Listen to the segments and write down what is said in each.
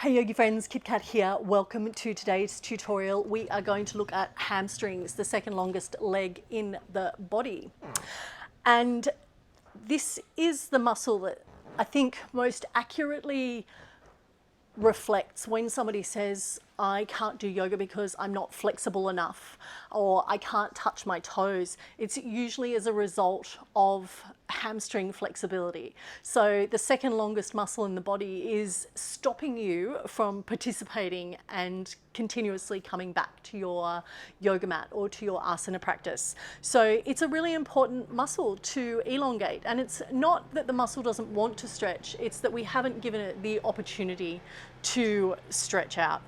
Hey yogi friends, Kit Kat here. Welcome to today's tutorial. We are going to look at hamstrings, the second longest leg in the body. And this is the muscle that I think most accurately reflects when somebody says, I can't do yoga because I'm not flexible enough, or I can't touch my toes. It's usually as a result of hamstring flexibility. So the second longest muscle in the body is stopping you from participating and continuously coming back to your yoga mat or to your asana practice. So it's a really important muscle to elongate, and it's not that the muscle doesn't want to stretch, it's that we haven't given it the opportunity to stretch out.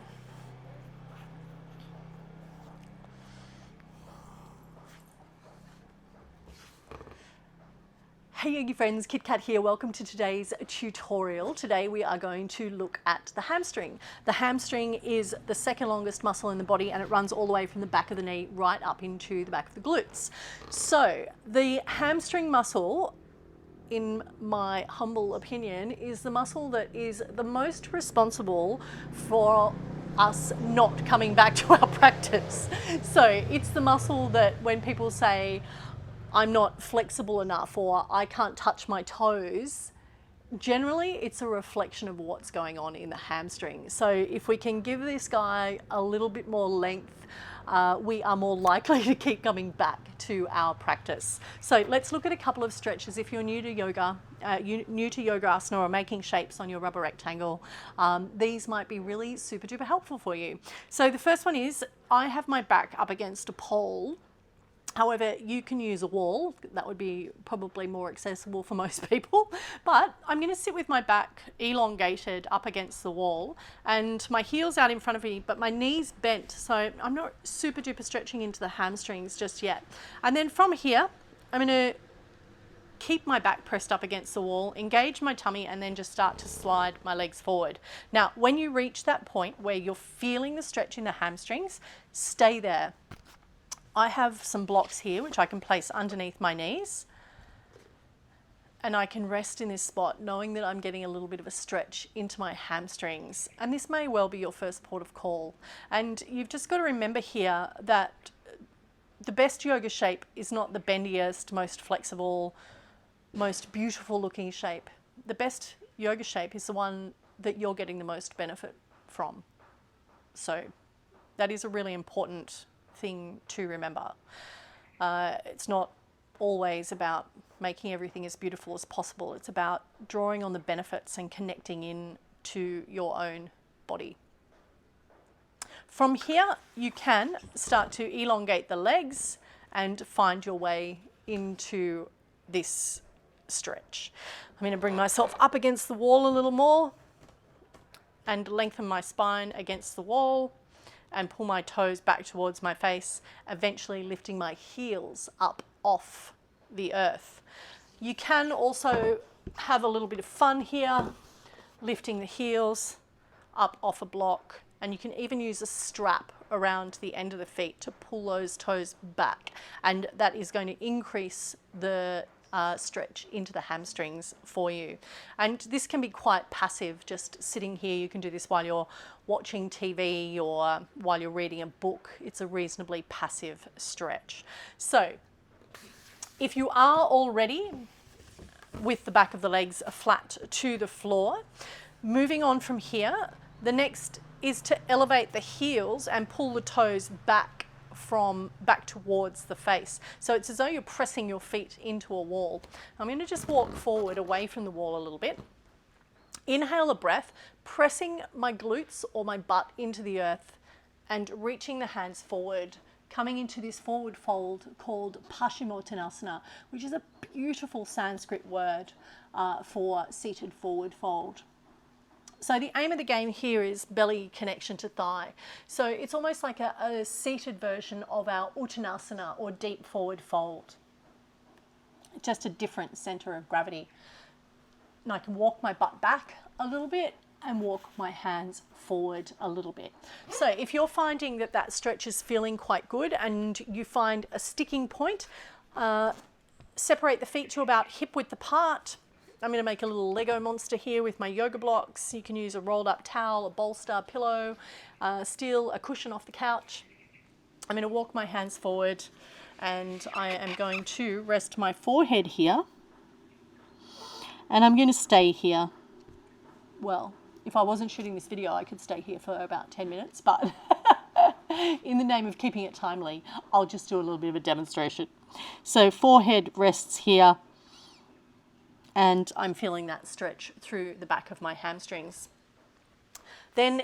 Hey yogi friends, Kit Kat here. Welcome to today's tutorial. Today we are going to look at the hamstring. The hamstring is the second longest muscle in the body, and it runs all the way from the back of the knee right up into the back of the glutes. So the hamstring muscle, in my humble opinion, is the muscle that is the most responsible for us not coming back to our practice. So it's the muscle that when people say, I'm not flexible enough or I can't touch my toes, generally it's a reflection of what's going on in the hamstring. So if we can give this guy a little bit more length, we are more likely to keep coming back to our practice. So let's look at a couple of stretches. If you're new to yoga, new to yoga asana or making shapes on your rubber rectangle, these might be really super duper helpful for you. So the first one is, I have my back up against a pole. However, you can use a wall. That would be probably more accessible for most people. But I'm going to sit with my back elongated up against the wall and my heels out in front of me, but my knees bent. So I'm not super duper stretching into the hamstrings just yet. And then from here, I'm going to keep my back pressed up against the wall, engage my tummy, and then just start to slide my legs forward. Now, when you reach that point where you're feeling the stretch in the hamstrings, stay there. I have some blocks here which I can place underneath my knees, and I can rest in this spot knowing that I'm getting a little bit of a stretch into my hamstrings. And this may well be your first port of call. And you've just got to remember here that the best yoga shape is not the bendiest, most flexible, most beautiful looking shape. The best yoga shape is the one that you're getting the most benefit from. So that is a really important thing to remember. It's not always about making everything as beautiful as possible. It's about drawing on the benefits and connecting in to your own body. From here, you can start to elongate the legs and find your way into this stretch. I'm going to bring myself up against the wall a little more and lengthen my spine against the wall and pull my toes back towards my face, eventually lifting my heels up off the earth. You can also have a little bit of fun here, lifting the heels up off a block, and you can even use a strap around the end of the feet to pull those toes back, and that is going to increase the stretch into the hamstrings for you. And this can be quite passive, just sitting here. You can do this while you're watching TV or while you're reading a book. It's a reasonably passive stretch. So if you are already with the back of the legs flat to the floor, moving on from here, the next is to elevate the heels and pull the toes back towards the face. So it's as though you're pressing your feet into a wall. I'm going to just walk forward away from the wall a little bit. Inhale a breath, pressing my glutes or my butt into the earth and reaching the hands forward, coming into this forward fold called Paschimottanasana, which is a beautiful Sanskrit word for seated forward fold. So the aim of the game here is belly connection to thigh. So it's almost like a seated version of our Uttanasana or deep forward fold. Just a different center of gravity. And I can walk my butt back a little bit and walk my hands forward a little bit. So if you're finding that that stretch is feeling quite good and you find a sticking point, separate the feet to about hip width apart. I'm going to make a little Lego monster here with my yoga blocks. You can use a rolled up towel, a bolster, pillow, steal a cushion off the couch. I'm going to walk my hands forward and I am going to rest my forehead here. And I'm going to stay here. Well, if I wasn't shooting this video, I could stay here for about 10 minutes, but in the name of keeping it timely, I'll just do a little bit of a demonstration. So forehead rests here, and I'm feeling that stretch through the back of my hamstrings. Then,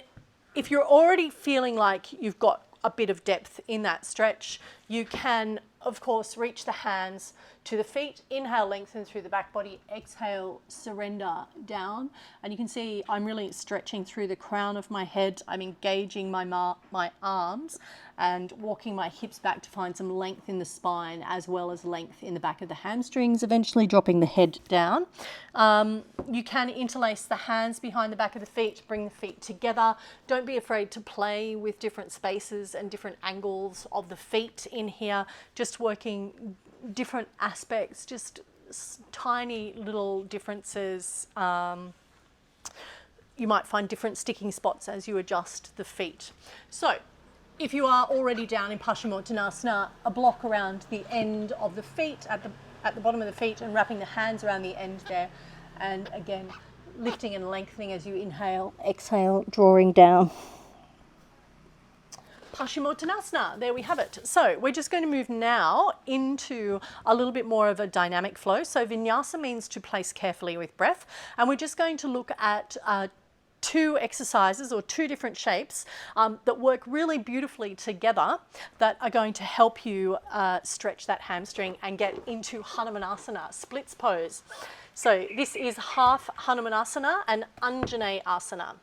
if you're already feeling like you've got a bit of depth in that stretch, you can, of course, reach the hands to the feet. Inhale, lengthen through the back body. Exhale, surrender down. And you can see I'm really stretching through the crown of my head. I'm engaging my arms and walking my hips back to find some length in the spine as well as length in the back of the hamstrings, eventually dropping the head down. You can interlace the hands behind the back of the feet, bring the feet together. Don't be afraid to play with different spaces and different angles of the feet in here, just working different aspects, just tiny little differences. You might find different sticking spots as you adjust the feet. So if you are already down in Paschimottanasana, a block around the end of the feet, at the bottom of the feet, and wrapping the hands around the end there. And again, lifting and lengthening as you inhale, exhale, drawing down. Paschimottanasana, there we have it. So we're just going to move now into a little bit more of a dynamic flow. So vinyasa means to place carefully with breath. And we're just going to look at two exercises or two different shapes that work really beautifully together that are going to help you stretch that hamstring and get into Hanumanasana, splits pose. So this is half Hanumanasana and Anjaneyasana.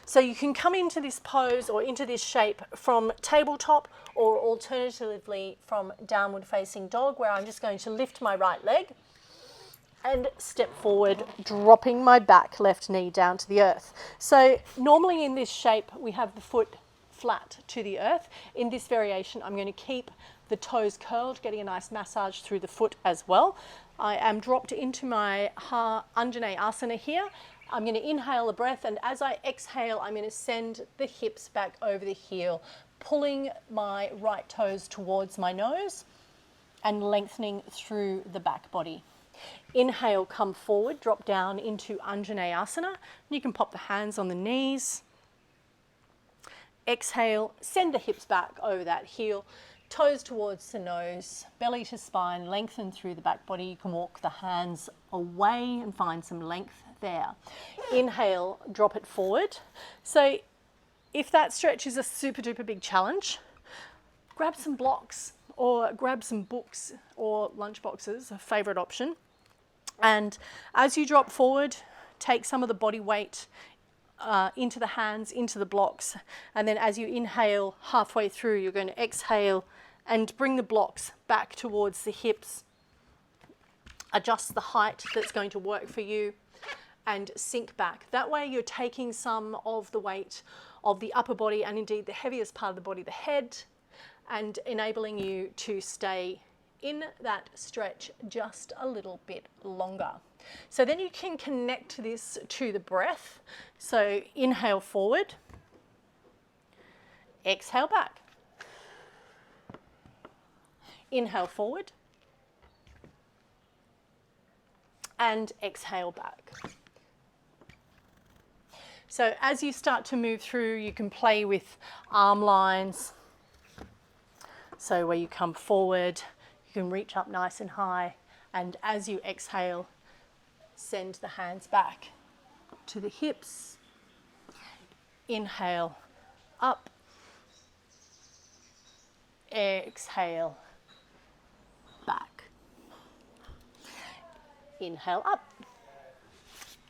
So you can come into this pose or into this shape from tabletop or alternatively from downward facing dog, where I'm just going to lift my right leg and step forward, dropping my back left knee down to the earth. So normally in this shape, we have the foot flat to the earth. In this variation, I'm going to keep the toes curled, getting a nice massage through the foot as well. I am dropped into my Anjaneyasana here. I'm going to inhale a breath, and as I exhale, I'm going to send the hips back over the heel, pulling my right toes towards my nose and lengthening through the back body. Inhale, come forward, drop down into Anjaneyasana. You can pop the hands on the knees. Exhale, send the hips back over that heel, toes towards the nose, belly to spine, lengthen through the back body. You can walk the hands away and find some length there. Inhale, drop it forward. So if that stretch is a super duper big challenge, grab some blocks or grab some books or lunch boxes, a favorite option. And as you drop forward, take some of the body weight into the hands, into the blocks. And then as you inhale halfway through, you're going to exhale and bring the blocks back towards the hips. Adjust the height that's going to work for you and sink back. That way you're taking some of the weight of the upper body and indeed the heaviest part of the body, the head, and enabling you to stay in that stretch just a little bit longer. So then you can connect this to the breath. So inhale forward, exhale back. Inhale forward and exhale back. So as you start to move through, you can play with arm lines. So where you come forward, you can reach up nice and high, and as you exhale, send the hands back to the hips. Inhale, up. Exhale, back. Inhale, up.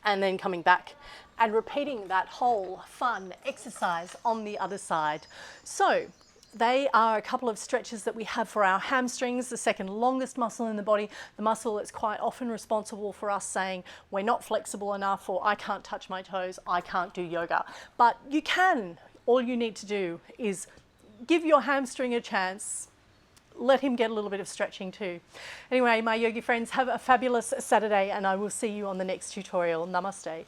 And then coming back and repeating that whole fun exercise on the other side. So they are a couple of stretches that we have for our hamstrings, the second longest muscle in the body, the muscle that's quite often responsible for us saying we're not flexible enough, or I can't touch my toes, I can't do yoga. But you can. All you need to do is give your hamstring a chance, let him get a little bit of stretching too. Anyway, my yogi friends, have a fabulous Saturday, and I will see you on the next tutorial. Namaste.